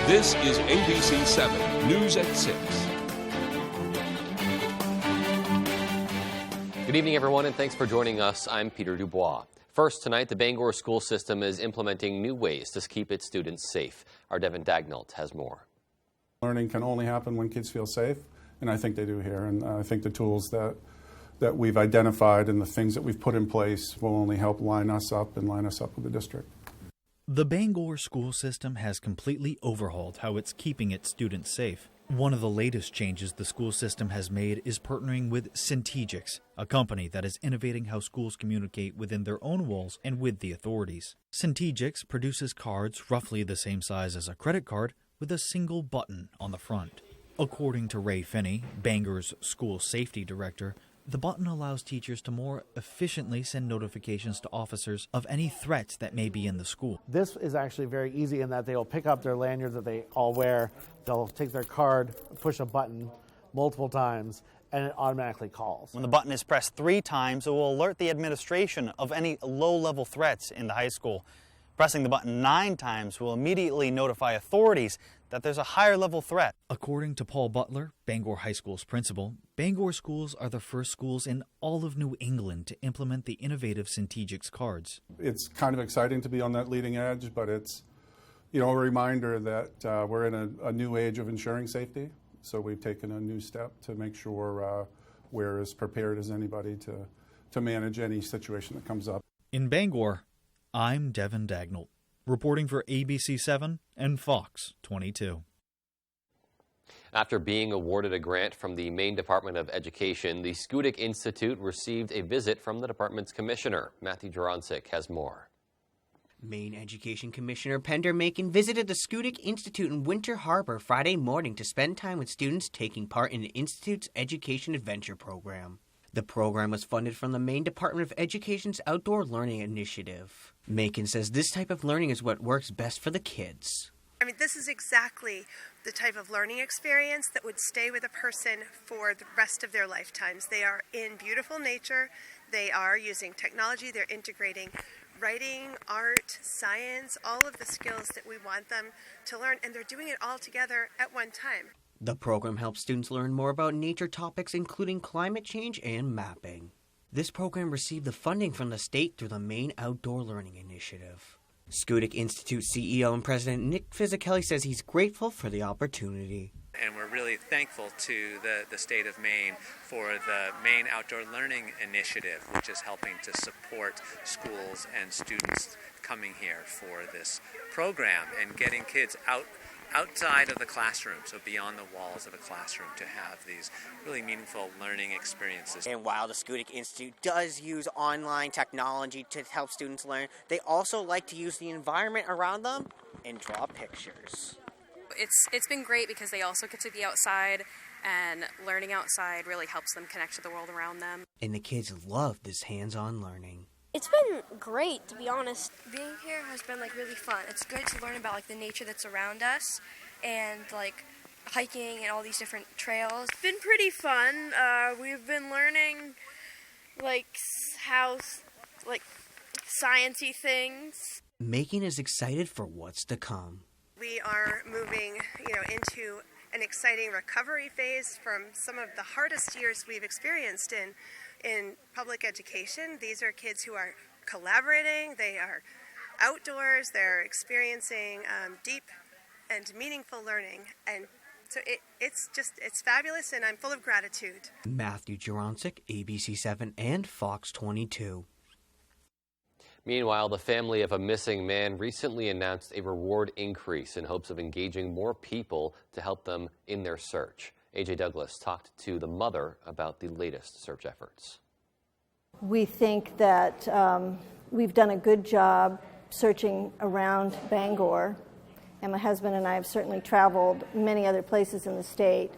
This is ABC 7 News at 6. Good evening, everyone, and thanks for joining us. I'm Peter Dubois. First, tonight, the Bangor school system is implementing new ways to keep its students safe. Our Devin Dagnall has more. Learning can only happen when kids feel safe, and I think they do here. And I think the tools that we've identified and the things that we've put in place will only help line us up with the district. The Bangor school system has completely overhauled how it's keeping its students safe. One of the latest changes the school system has made is partnering with Centegix, a company that is innovating how schools communicate within their own walls and with the authorities. Centegix produces cards roughly the same size as a credit card with a single button on the front. According to Ray Finney, Bangor's school safety director, the button allows teachers to more efficiently send notifications to officers of any threats that may be in the school. This is actually very easy in that they'll pick up their lanyards that they all wear, they'll take their card, push a button multiple times, and it automatically calls. When the button is pressed 3 times, it will alert the administration of any low-level threats in the high school. Pressing the button 9 times will immediately notify authorities that there's a higher-level threat. According to Paul Butler, Bangor High School's principal, Bangor schools are the first schools in all of New England to implement the innovative Centegix cards. It's kind of exciting to be on that leading edge, but it's, a reminder that we're in a new age of ensuring safety. So we've taken a new step to make sure we're as prepared as anybody to manage any situation that comes up. In Bangor, I'm Devin Dagnall, reporting for ABC 7 and Fox 22. After being awarded a grant from the Maine Department of Education, the Schoodic Institute received a visit from the department's commissioner. Matthew Jurancic has more. Maine Education Commissioner Pender Macon visited the Schoodic Institute in Winter Harbor Friday morning to spend time with students taking part in the Institute's Education Adventure program. The program was funded from the Maine Department of Education's Outdoor Learning Initiative. Macon says this type of learning is what works best for the kids. This is exactly the type of learning experience that would stay with a person for the rest of their lifetimes. They are in beautiful nature, they are using technology, they're integrating writing, art, science, all of the skills that we want them to learn, and they're doing it all together at one time. The program helps students learn more about nature topics, including climate change and mapping. This program received the funding from the state through the Maine Outdoor Learning Initiative. Schoodic Institute CEO and President Nick Fisicelli says he's grateful for the opportunity. And we're really thankful to the state of Maine for the Maine Outdoor Learning Initiative, which is helping to support schools and students coming here for this program and getting kids outside of the classroom, so beyond the walls of a classroom, to have these really meaningful learning experiences. And while the Schoodic Institute does use online technology to help students learn, they also like to use the environment around them and draw pictures. It's been great because they also get to be outside, and learning outside really helps them connect to the world around them. And the kids love this hands-on learning. It's been great, to be honest. Being here has been really fun. It's good to learn about the nature that's around us and hiking and all these different trails. It's been pretty fun. We've been learning how sciencey things. Macon is excited for what's to come. We are moving, into an exciting recovery phase from some of the hardest years we've experienced in public education. These are kids who are collaborating, they are outdoors, they're experiencing deep and meaningful learning. And so it's fabulous, and I'm full of gratitude. Matthew Jurancic, ABC 7 and Fox 22. Meanwhile, the family of a missing man recently announced a reward increase in hopes of engaging more people to help them in their search. AJ Douglas talked to the mother about the latest search efforts. We think that we've done a good job searching around Bangor, and my husband and I have certainly traveled many other places in the state,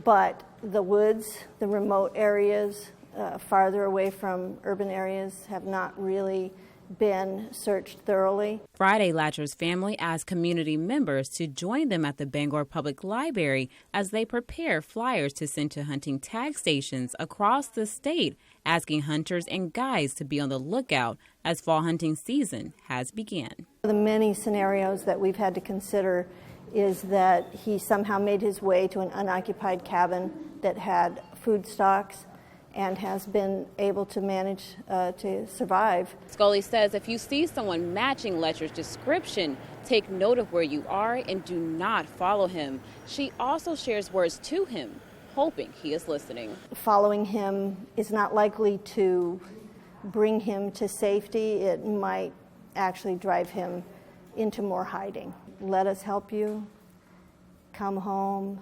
but the woods, the remote areas, farther away from urban areas have not really been searched thoroughly. Friday, Latcher's family asked community members to join them at the Bangor Public Library as they prepare flyers to send to hunting tag stations across the state, asking hunters and guides to be on the lookout as fall hunting season has begun. The many scenarios that we've had to consider is that he somehow made his way to an unoccupied cabin that had food stocks and has been able to manage to survive. Scully says if you see someone matching Letcher's description, take note of where you are and do not follow him. She also shares words to him, hoping he is listening. Following him is not likely to bring him to safety. It might actually drive him into more hiding. Let us help you. Come home.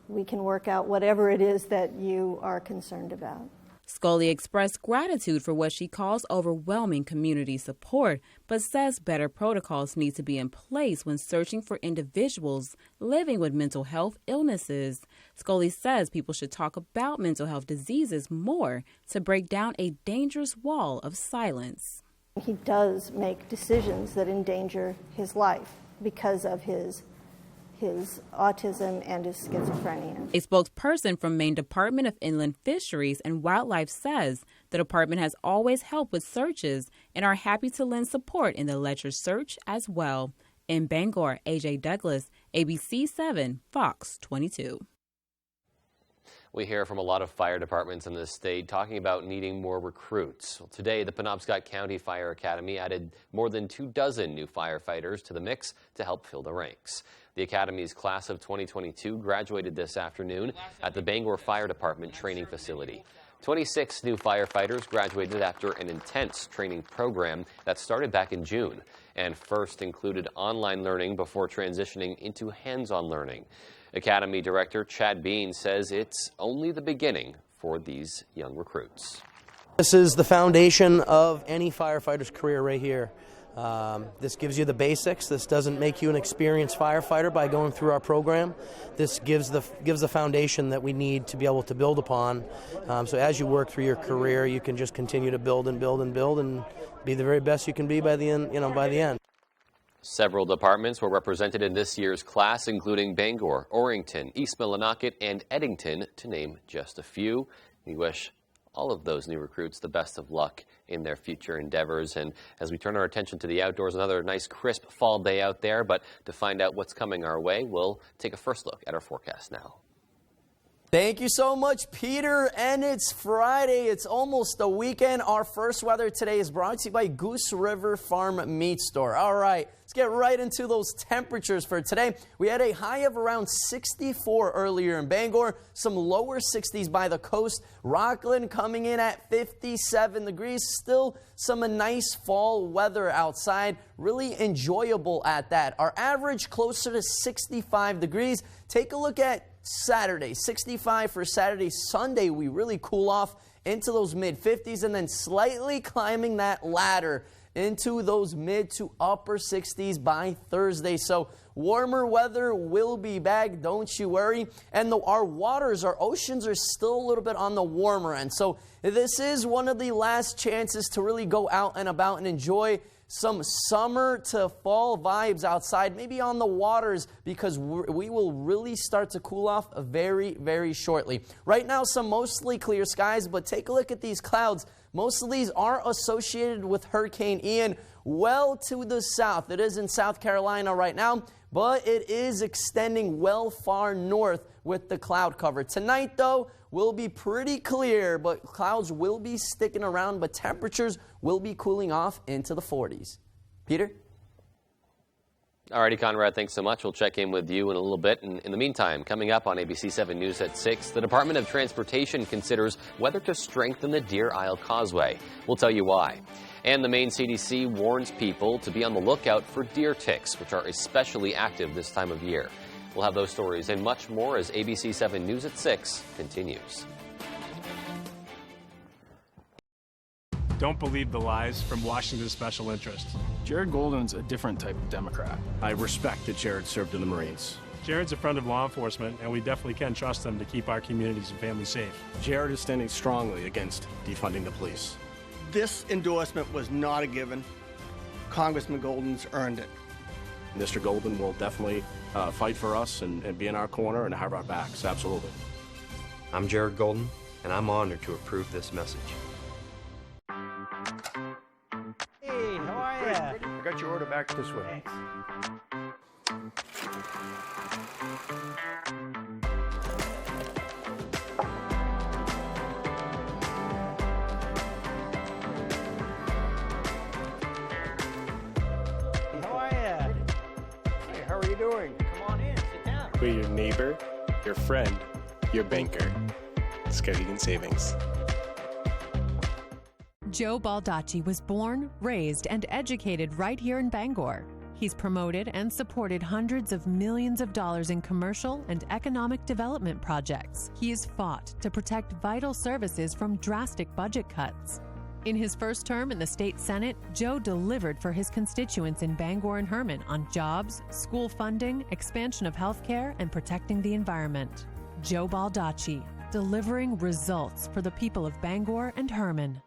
We can work out whatever it is that you are concerned about. Scully expressed gratitude for what she calls overwhelming community support, but says better protocols need to be in place when searching for individuals living with mental health illnesses. Scully says people should talk about mental health diseases more to break down a dangerous wall of silence. He does make decisions that endanger his life because of his autism and his schizophrenia. A spokesperson from Maine Department of Inland Fisheries and Wildlife says the department has always helped with searches and are happy to lend support in the Letcher search as well. In Bangor, AJ Douglas, ABC 7, Fox 22. We hear from a lot of fire departments in the state talking about needing more recruits. Well, today, the Penobscot County Fire Academy added more than 24 new firefighters to the mix to help fill the ranks. The Academy's class of 2022 graduated this afternoon at the Bangor Fire Department training facility. 26 new firefighters graduated after an intense training program that started back in June and first included online learning before transitioning into hands-on learning. Academy Director Chad Bean says it's only the beginning for these young recruits. This is the foundation of any firefighter's career right here. This gives you the basics. This doesn't make you an experienced firefighter by going through our program. This gives the foundation that we need to be able to build upon. So as you work through your career, you can just continue to build and build and build and be the very best you can be by the end. By the end. Several departments were represented in this year's class, including Bangor, Orrington, East Millinocket, and Eddington, to name just a few. We wish all of those new recruits the best of luck in their future endeavors. And as we turn our attention to the outdoors, another nice crisp fall day out there. But to find out what's coming our way, we'll take a first look at our forecast now. Thank you so much, Peter. And it's Friday. It's almost the weekend. Our first weather today is brought to you by Goose River Farm Meat Store. All right, let's get right into those temperatures for today. We had a high of around 64 earlier in Bangor, some lower 60s by the coast. Rockland coming in at 57 degrees. Still some nice fall weather outside. Really enjoyable at that. Our average closer to 65 degrees. Take a look at Saturday, 65 for Saturday. Sunday, we really cool off into those mid-50s and then slightly climbing that ladder into those mid to upper 60s by Thursday. So warmer weather will be back, don't you worry. And our waters, our oceans are still a little bit on the warmer end. So this is one of the last chances to really go out and about and enjoy some summer to fall vibes outside, maybe on the waters, because we will really start to cool off very, very shortly. Right now, some mostly clear skies, but take a look at these clouds. Most of these are associated with Hurricane Ian well to the south. It is in South Carolina right now, but it is extending well far north with the cloud cover. Tonight, though, will be pretty clear, but clouds will be sticking around, but temperatures will be cooling off into the 40s. Peter? Alrighty, Conrad, thanks so much. We'll check in with you in a little bit. And in the meantime, coming up on ABC 7 News at 6, the Department of Transportation considers whether to strengthen the Deer Isle Causeway. We'll tell you why. And the Maine CDC warns people to be on the lookout for deer ticks, which are especially active this time of year. We'll have those stories and much more as ABC 7 News at 6 continues. Don't believe the lies from Washington's special interests. Jared Golden's a different type of Democrat. I respect that Jared served in the Marines. Jared's a friend of law enforcement, and we definitely can trust them to keep our communities and families safe. Jared is standing strongly against defunding the police. This endorsement was not a given. Congressman Golden's earned it. Mr. Golden will definitely fight for us and be in our corner and have our backs, absolutely. I'm Jared Golden, and I'm honored to approve this message. Hey, how are you? I got your order back this way. How are you? Hey, how are you doing? Come on in, sit down. We're your neighbor, your friend, your banker. Skowhegan Savings. Joe Baldacci was born, raised, and educated right here in Bangor. He's promoted and supported hundreds of millions of dollars in commercial and economic development projects. He has fought to protect vital services from drastic budget cuts. In his first term in the state Senate, Joe delivered for his constituents in Bangor and Herman on jobs, school funding, expansion of health care, and protecting the environment. Joe Baldacci, delivering results for the people of Bangor and Herman.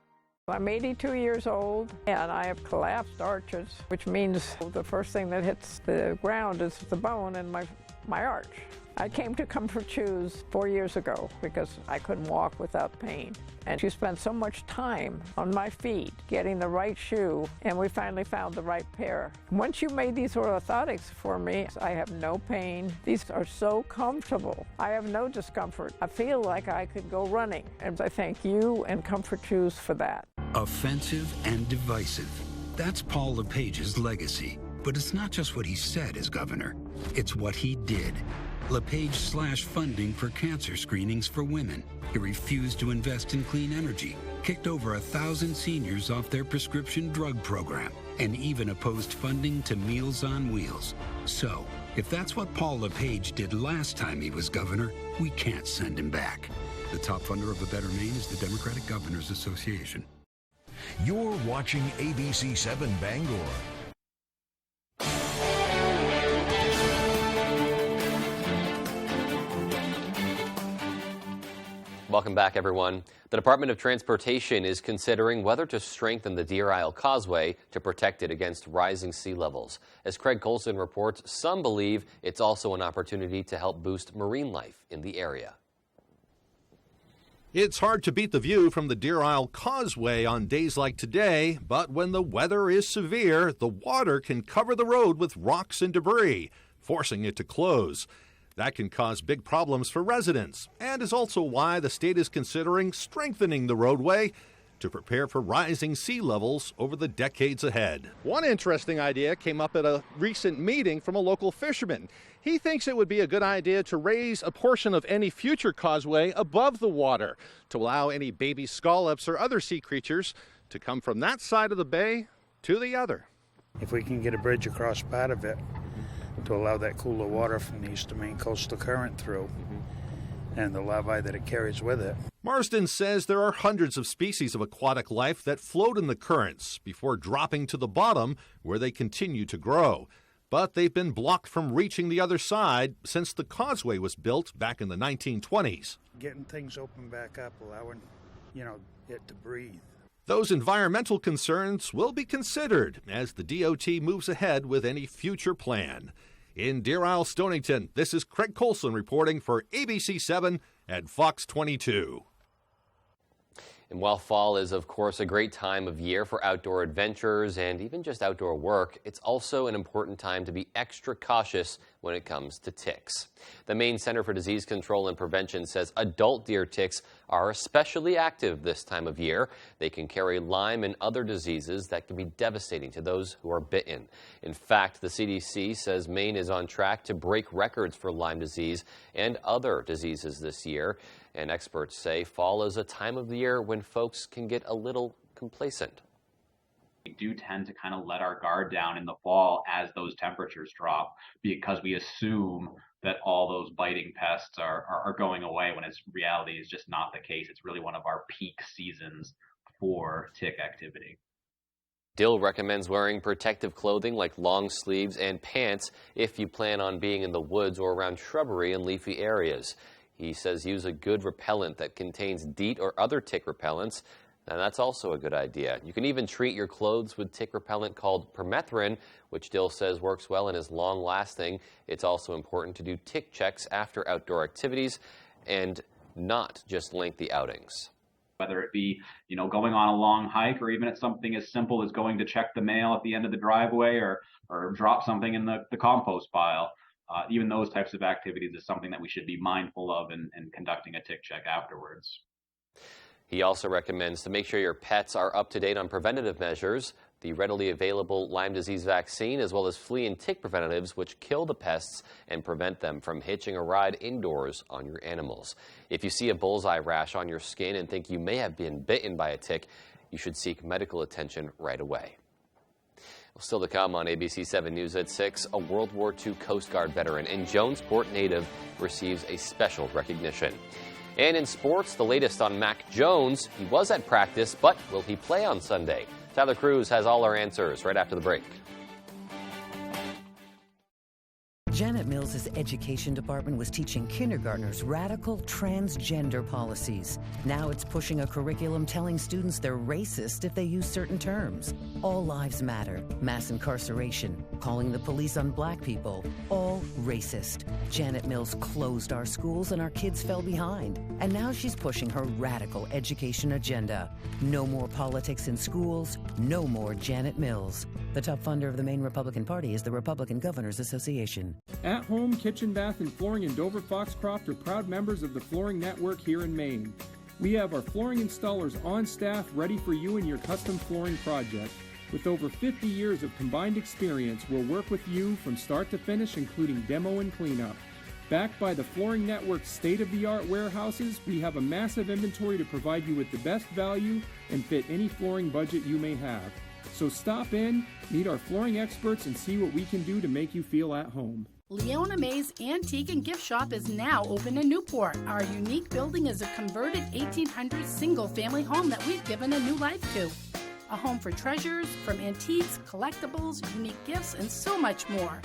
I'm 82 years old and I have collapsed arches, which means the first thing that hits the ground is the bone in my arch. I came to Comfort Shoes 4 years ago because I couldn't walk without pain. And she spent so much time on my feet getting the right shoe, and we finally found the right pair. Once you made these orthotics for me, I have no pain. These are so comfortable. I have no discomfort. I feel like I could go running, and I thank you and Comfort Shoes for that. Offensive and divisive. That's Paul LePage's legacy. But it's not just what he said as governor. It's what he did. LePage slashed funding for cancer screenings for women. He refused to invest in clean energy, kicked over 1,000 seniors off their prescription drug program, and even opposed funding to Meals on Wheels. So, if that's what Paul LePage did last time he was governor, we can't send him back. The top funder of A Better Maine is the Democratic Governors Association. You're watching ABC 7 Bangor. Welcome back, everyone. The Department of Transportation is considering whether to strengthen the Deer Isle Causeway to protect it against rising sea levels. As Craig Colson reports, some believe it's also an opportunity to help boost marine life in the area. It's hard to beat the view from the Deer Isle Causeway on days like today, but when the weather is severe, the water can cover the road with rocks and debris, forcing it to close. That can cause big problems for residents, and is also why the state is considering strengthening the roadway to prepare for rising sea levels over the decades ahead. One interesting idea came up at a recent meeting from a local fisherman. He thinks it would be a good idea to raise a portion of any future causeway above the water to allow any baby scallops or other sea creatures to come from that side of the bay to the other. If we can get a bridge across part of it to allow that cooler water from the eastern Maine coastal current through and the larvae that it carries with it. Marsden says there are hundreds of species of aquatic life that float in the currents before dropping to the bottom where they continue to grow. But they've been blocked from reaching the other side since the causeway was built back in the 1920s. Getting things open back up, allowing, it to breathe. Those environmental concerns will be considered as the DOT moves ahead with any future plan. In Deer Isle, Stonington, this is Craig Colson reporting for ABC 7 and Fox 22. And while fall is, of course, a great time of year for outdoor adventures and even just outdoor work, it's also an important time to be extra cautious when it comes to ticks. The Maine Center for Disease Control and Prevention says adult deer ticks are especially active this time of year. They can carry Lyme and other diseases that can be devastating to those who are bitten. In fact, the CDC says Maine is on track to break records for Lyme disease and other diseases this year. And experts say fall is a time of the year when folks can get a little complacent. We do tend to kind of let our guard down in the fall as those temperatures drop because we assume that all those biting pests are going away when it's reality is just not the case. It's really one of our peak seasons for tick activity. Dill recommends wearing protective clothing like long sleeves and pants if you plan on being in the woods or around shrubbery and leafy areas. He says use a good repellent that contains DEET or other tick repellents. Now that's also a good idea. You can even treat your clothes with tick repellent called permethrin, which Dill says works well and is long-lasting. It's also important to do tick checks after outdoor activities and not just lengthy outings. whether it be, going on a long hike, or even it's something as simple as going to check the mail at the end of the driveway, or drop something in the compost pile. Even those types of activities is something that we should be mindful of and conducting a tick check afterwards. He also recommends to make sure your pets are up to date on preventative measures, the readily available Lyme disease vaccine, as well as flea and tick preventatives, which kill the pests and prevent them from hitching a ride indoors on your animals. If you see a bullseye rash on your skin and think you may have been bitten by a tick, you should seek medical attention right away. Well, still to come on ABC 7 News at 6, a World War II Coast Guard veteran and Jonesport native receives a special recognition. And in sports, the latest on Mac Jones. He was at practice, but will he play on Sunday? Tyler Cruz has all our answers right after the break. Janet Mills' education department was teaching kindergartners radical transgender policies. Now it's pushing a curriculum telling students they're racist if they use certain terms. All lives matter, mass incarceration, calling the police on black people, all racist. Janet Mills closed our schools and our kids fell behind. And now she's pushing her radical education agenda. No more politics in schools, no more Janet Mills. The top funder of the Maine Republican Party is the Republican Governors Association. At Home, Kitchen, Bath, and Flooring in Dover Foxcroft are proud members of the Flooring Network here in Maine. We have our flooring installers on staff ready for you and your custom flooring project. With over 50 years of combined experience, we'll work with you from start to finish, including demo and cleanup. Backed by the Flooring Network's state-of-the-art warehouses, we have a massive inventory to provide you with the best value and fit any flooring budget you may have. So stop in, meet our flooring experts, and see what we can do to make you feel at home. Leona May's Antique and Gift Shop is now open in Newport. Our unique building is a converted 1800s single-family home that we've given a new life to. A home for treasures, from antiques, collectibles, unique gifts, and so much more.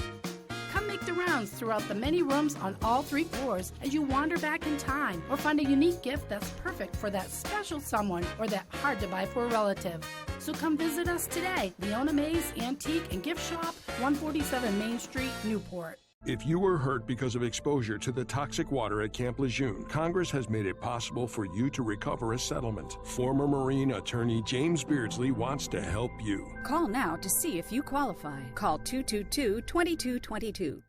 Come make the rounds throughout the many rooms on all 3 floors as you wander back in time, or find a unique gift that's perfect for that special someone or that hard-to-buy-for relative. So come visit us today. Leona May's Antique and Gift Shop, 147 Main Street, Newport. If you were hurt because of exposure to the toxic water at Camp Lejeune, Congress has made it possible for you to recover a settlement. Former Marine attorney James Beardsley wants to help you. Call now to see if you qualify. Call 222-2222.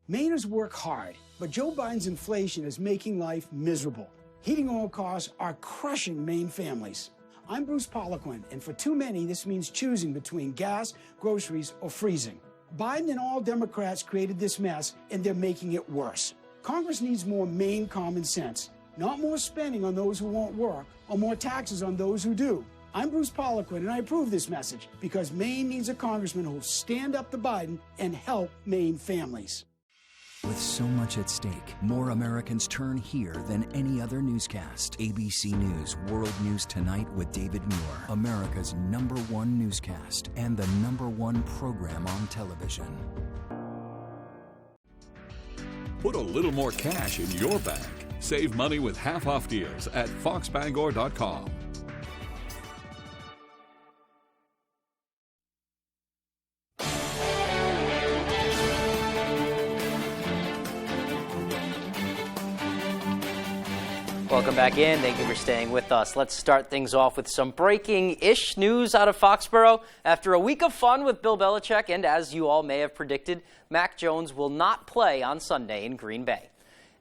Mainers work hard, but Joe Biden's inflation is making life miserable. Heating oil costs are crushing Maine families. I'm Bruce Poliquin, and for too many, this means choosing between gas, groceries, or freezing. Biden and all Democrats created this mess, and they're making it worse. Congress needs more Maine common sense, not more spending on those who won't work or more taxes on those who do. I'm Bruce Poliquin, and I approve this message because Maine needs a congressman who'll stand up to Biden and help Maine families. With so much at stake, more Americans turn here than any other newscast. ABC News World News Tonight with David Muir, America's #1 newscast and the #1 program on television. Put a little more cash in your bag. Save money with half-off deals at foxbangor.com. Welcome back in. Thank you for staying with us. Let's start things off with some breaking-ish news out of Foxborough. After a week of fun with Bill Belichick, and as you all may have predicted, Mac Jones will not play on Sunday in Green Bay.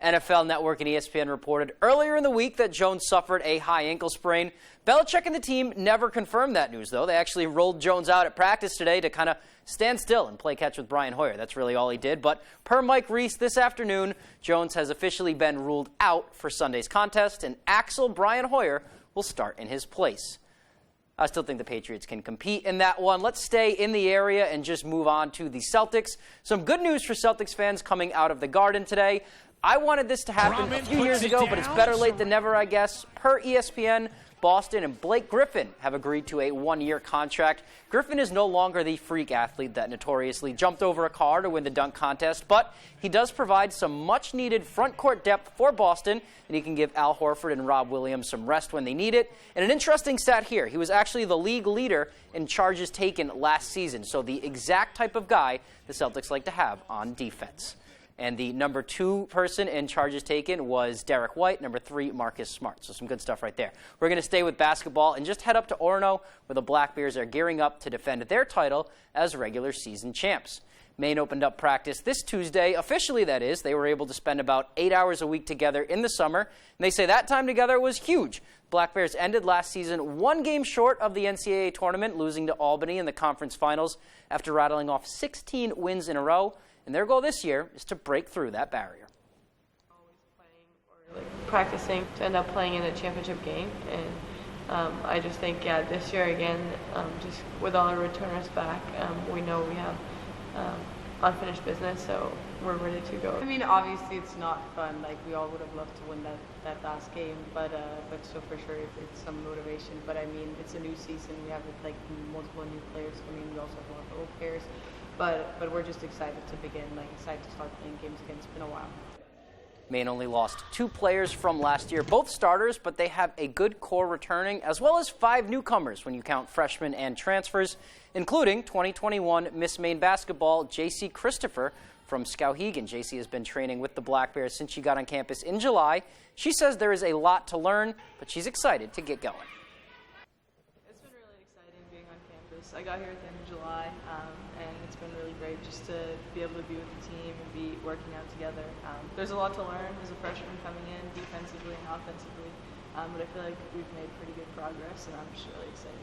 NFL Network and ESPN reported earlier in the week that Jones suffered a high ankle sprain. Belichick and the team never confirmed that news, though. They actually rolled Jones out at practice today to kind of stand still and play catch with Brian Hoyer. That's really all he did. But per Mike Reese this afternoon, Jones has officially been ruled out for Sunday's contest, and Axel Brian Hoyer will start in his place. I still think the Patriots can compete in that one. Let's stay in the area and just move on to the Celtics. Some good news for Celtics fans coming out of the Garden today. I wanted this to happen a few years ago, but it's better late than never, I guess. Per ESPN, Boston and Blake Griffin have agreed to a 1-year contract. Griffin is no longer the freak athlete that notoriously jumped over a car to win the dunk contest, but he does provide some much-needed front-court depth for Boston, and he can give Al Horford and Rob Williams some rest when they need it. And an interesting stat here, he was actually the league leader in charges taken last season, so the exact type of guy the Celtics like to have on defense. And the number 2 person in charges taken was Derek White, number 3, Marcus Smart. So some good stuff right there. We're going to stay with basketball and just head up to Orono, where the Black Bears are gearing up to defend their title as regular season champs. Maine opened up practice this Tuesday, officially that is. They were able to spend about 8 hours a week together in the summer, and they say that time together was huge. Black Bears ended last season 1 game short of the NCAA tournament, losing to Albany in the conference finals after rattling off 16 wins in a row. And their goal this year is to break through that barrier. Practicing to end up playing in a championship game, and I just think, this year again, just with all our returners back, we know we have unfinished business, so we're ready to go. I mean, obviously it's not fun. Like, we all would have loved to win that last game, but so for sure it's some motivation. But I mean, it's a new season. We have like multiple new players. I mean, we also have a lot of old players, but we're just excited to begin. Like, excited to start playing games again. It's been a while. Maine only lost 2 players from last year, both starters, but they have a good core returning, as well as 5 newcomers when you count freshmen and transfers, including 2021 Miss Maine basketball JC Christopher from Skowhegan. JC has been training with the Black Bears since she got on campus in July. She says there is a lot to learn, but she's excited to get going. It's been really exciting being on campus. I got here at the end of July, and it's been really great just to be able to be with the team and be working out together. There's a lot to learn as a freshman coming in, defensively and offensively, but I feel like we've made pretty good progress, and I'm just really excited.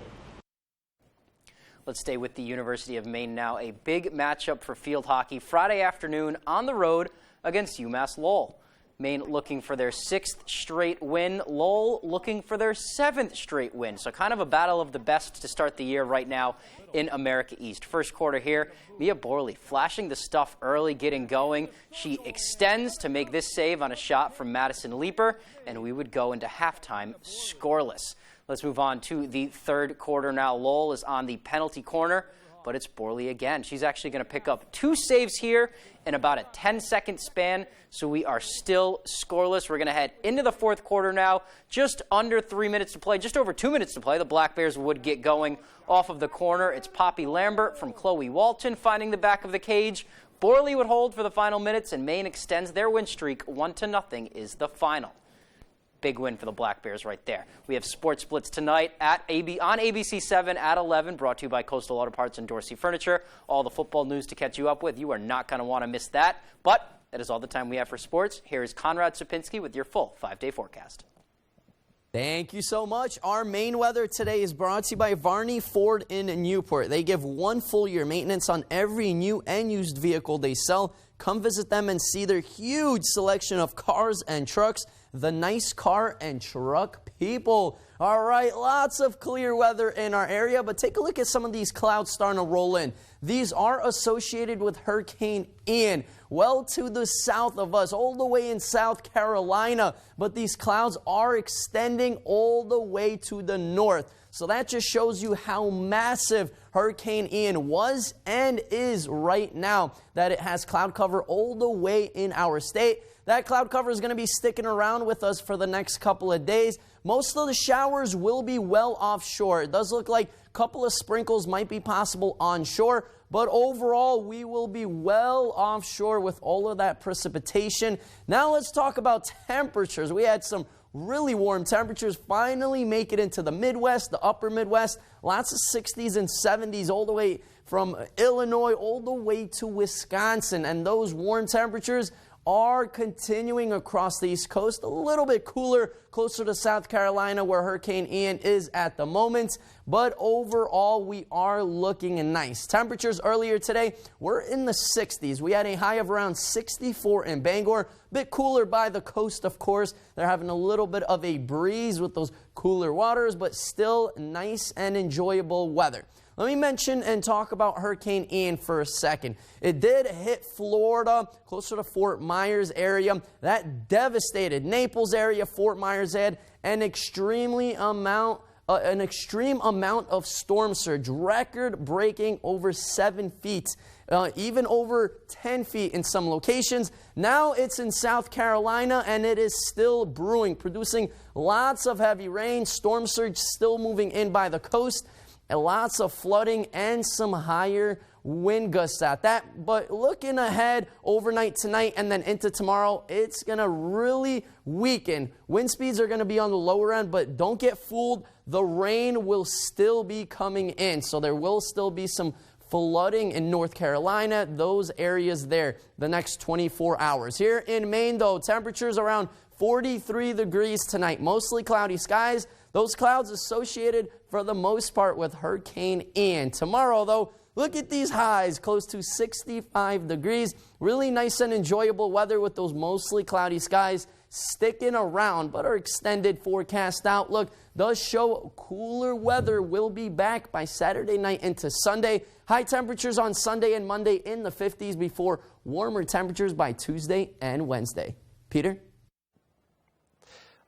Let's stay with the University of Maine now. A big matchup for field hockey Friday afternoon on the road against UMass Lowell. Maine looking for their 6th straight win. Lowell looking for their 7th straight win. So kind of a battle of the best to start the year right now in America East. First quarter here, Mia Borley flashing the stuff early, getting going. She extends to make this save on a shot from Madison Leeper, and we would go into halftime scoreless. Let's move on to the third quarter now. Lowell is on the penalty corner, but it's Borley again. She's actually going to pick up 2 saves here in about a 10-second span, so we are still scoreless. We're going to head into the fourth quarter now. Just under 3 minutes to play, just over 2 minutes to play. The Black Bears would get going off of the corner. It's Poppy Lambert from Chloe Walton finding the back of the cage. Borley would hold for the final minutes, and Maine extends their win streak. 1-0 is the final. Big win for the Black Bears right there. We have Sports Blitz tonight on ABC 7 at 11, brought to you by Coastal Auto Parts and Dorsey Furniture. All the football news to catch you up with. You are not going to want to miss that. But that is all the time we have for sports. Here is Conrad Sapinski with your full 5-day forecast. Thank you so much. Our Maine weather today is brought to you by Varney Ford in Newport. They give 1 full year maintenance on every new and used vehicle they sell. Come visit them and see their huge selection of cars and trucks. The nice car and truck people. All right, lots of clear weather in our area, but take a look at some of these clouds starting to roll in. These are associated with Hurricane Ian, well to the south of us, all the way in South Carolina, but these clouds are extending all the way to the north. So that just shows you how massive Hurricane Ian was and is right now, that it has cloud cover all the way in our state. That cloud cover is going to be sticking around with us for the next couple of days. Most of the showers will be well offshore. It does look like a couple of sprinkles might be possible onshore, but overall we will be well offshore with all of that precipitation. Now let's talk about temperatures. We had some really warm temperatures finally make it into the Midwest, the upper Midwest. Lots of 60s and 70s all the way from Illinois all the way to Wisconsin. And those warm temperatures are continuing across the East Coast, a little bit cooler, closer to South Carolina where Hurricane Ian is at the moment. But overall, we are looking nice. Temperatures earlier today were in the 60s. We had a high of around 64 in Bangor. Bit cooler by the coast, of course. They're having a little bit of a breeze with those cooler waters, but still nice and enjoyable weather. Let me mention and talk about Hurricane Ian for a second. It did hit Florida, closer to Fort Myers area. That devastated Naples area. Fort Myers had an extreme amount of storm surge, record-breaking over 7 feet, even over 10 feet in some locations. Now it's in South Carolina, and it is still brewing, producing lots of heavy rain. Storm surge still moving in by the coast. and lots of flooding and some higher wind gusts at that. But looking ahead overnight tonight and then into tomorrow, it's going to really weaken. Wind speeds are going to be on the lower end, but don't get fooled. The rain will still be coming in, so there will still be some flooding in North Carolina, those areas there, the next 24 hours. Here in Maine, though, temperatures around 43 degrees tonight. Mostly cloudy skies. Those clouds associated for the most part with Hurricane Ian. Tomorrow, though, look at these highs, close to 65 degrees. Really nice and enjoyable weather with those mostly cloudy skies sticking around, but our extended forecast outlook does show cooler weather will be back by Saturday night into Sunday. High temperatures on Sunday and Monday in the 50s before warmer temperatures by Tuesday and Wednesday. Peter?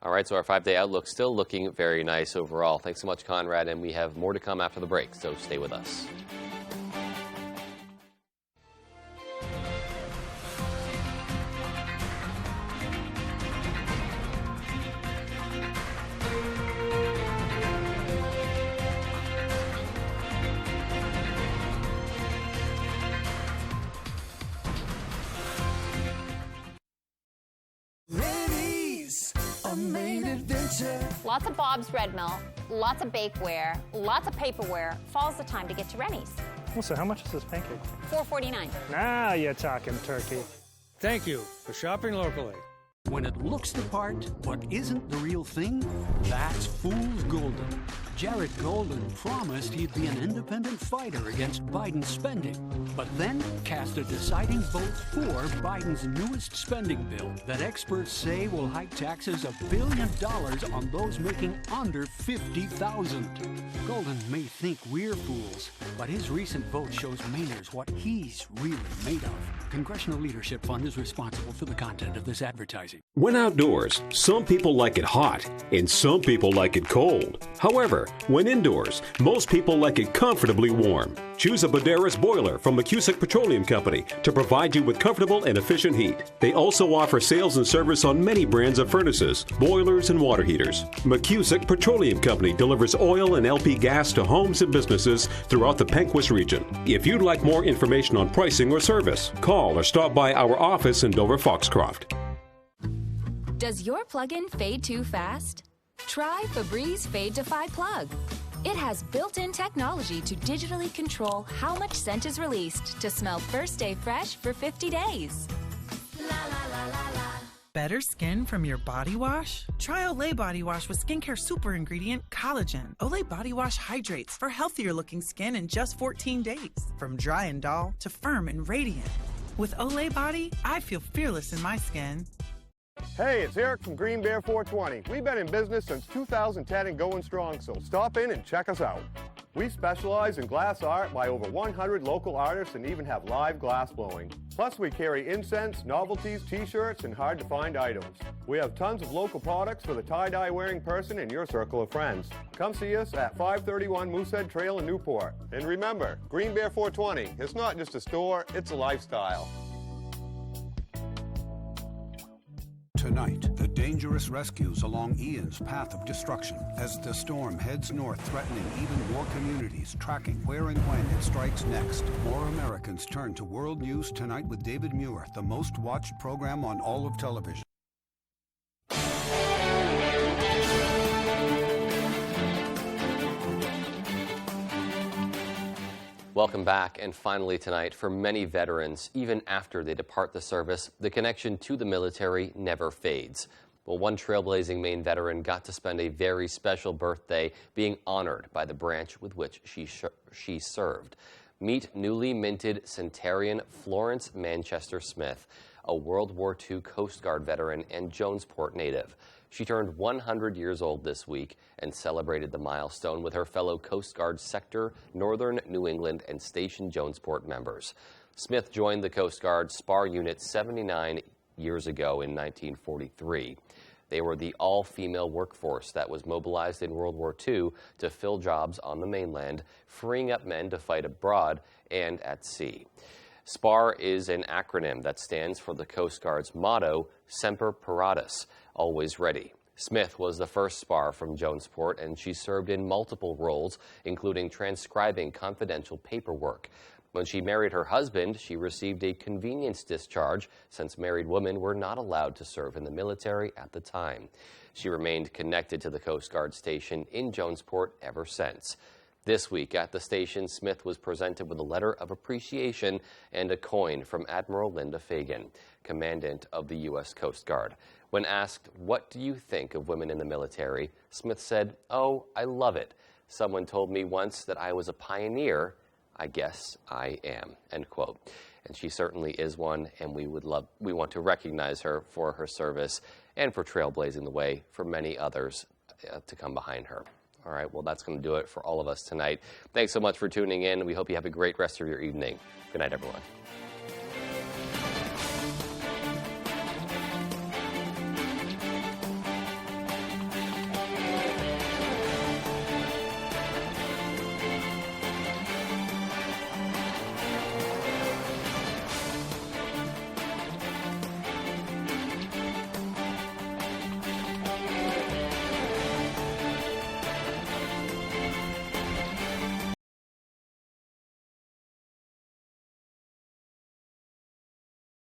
All right, so our 5-day outlook still looking very nice overall. Thanks so much, Conrad, and we have more to come after the break, so stay with us. Lots of Bob's Red Mill, lots of bakeware, lots of paperware. Fall's the time to get to Rennie's. Well, so how much is this pancake? $4.49. Now you're talking turkey. Thank you for shopping locally. When it looks the part, but isn't the real thing, that's Fool's Golden. Jared Golden promised he'd be an independent fighter against Biden's spending, but then cast a deciding vote for Biden's newest spending bill that experts say will hike taxes $1 billion on those making under $50,000. Golden may think we're fools, but his recent vote shows Mainers what he's really made of. Congressional Leadership Fund is responsible for the content of this advertising. When outdoors, some people like it hot and some people like it cold. However, when indoors, most people like it comfortably warm. Choose a Boderas boiler from McCusick Petroleum Company to provide you with comfortable and efficient heat. They also offer sales and service on many brands of furnaces, boilers, and water heaters. McCusick Petroleum Company delivers oil and LP gas to homes and businesses throughout the Pequot region. If you'd like more information on pricing or service, call or stop by our office in Dover Foxcroft. Does your plug-in fade too fast? Try Febreze Fade to Fi plug. It has built-in technology to digitally control how much scent is released to smell first day fresh for 50 days. La, la, la, la, la. Better skin from your body wash? Try Olay Body Wash with skincare super ingredient collagen. Olay Body Wash hydrates for healthier looking skin in just 14 days. From dry and dull to firm and radiant. With Olay Body, I feel fearless in my skin. Hey, it's Eric from Green Bear 420. We've been in business since 2010 and going strong, so stop in and check us out. We specialize in glass art by over 100 local artists and even have live glass blowing. Plus, we carry incense, novelties, t-shirts, and hard-to-find items. We have tons of local products for the tie-dye wearing person in your circle of friends. Come see us at 531 Moosehead Trail in Newport. And remember, Green Bear 420, it's not just a store, it's a lifestyle. Tonight, the dangerous rescues along Ian's path of destruction as the storm heads north, threatening even more communities, tracking where and when it strikes next. More Americans turn to World News Tonight with David Muir, the most watched program on all of television. Welcome back, and finally tonight, for many veterans, even after they depart the service, the connection to the military never fades. Well, one trailblazing Maine veteran got to spend a very special birthday being honored by the branch with which she served. Meet newly minted Centurion Florence Manchester Smith, a World War II Coast Guard veteran and Jonesport native. She turned 100 years old this week and celebrated the milestone with her fellow Coast Guard Sector, Northern New England, and Station Jonesport members. Smith joined the Coast Guard Spar Unit 79 years ago in 1943. They were the all-female workforce that was mobilized in World War II to fill jobs on the mainland, freeing up men to fight abroad and at sea. SPAR is an acronym that stands for the Coast Guard's motto, Semper Paratus, always ready. Smith was the first spar from Jonesport, and she served in multiple roles, including transcribing confidential paperwork. When she married her husband, she received a convenience discharge since married women were not allowed to serve in the military at the time. She remained connected to the Coast Guard station in Jonesport ever since. This week at the station, Smith was presented with a letter of appreciation and a coin from Admiral Linda Fagan, Commandant of the U.S. Coast Guard. When asked, "What do you think of women in the military?" Smith said, "Oh, I love it. Someone told me once that I was a pioneer. I guess I am," end quote. And she certainly is one, and we want to recognize her for her service and for trailblazing the way for many others to come behind her. All right, well, that's going to do it for all of us tonight. Thanks so much for tuning in. We hope you have a great rest of your evening. Good night, everyone.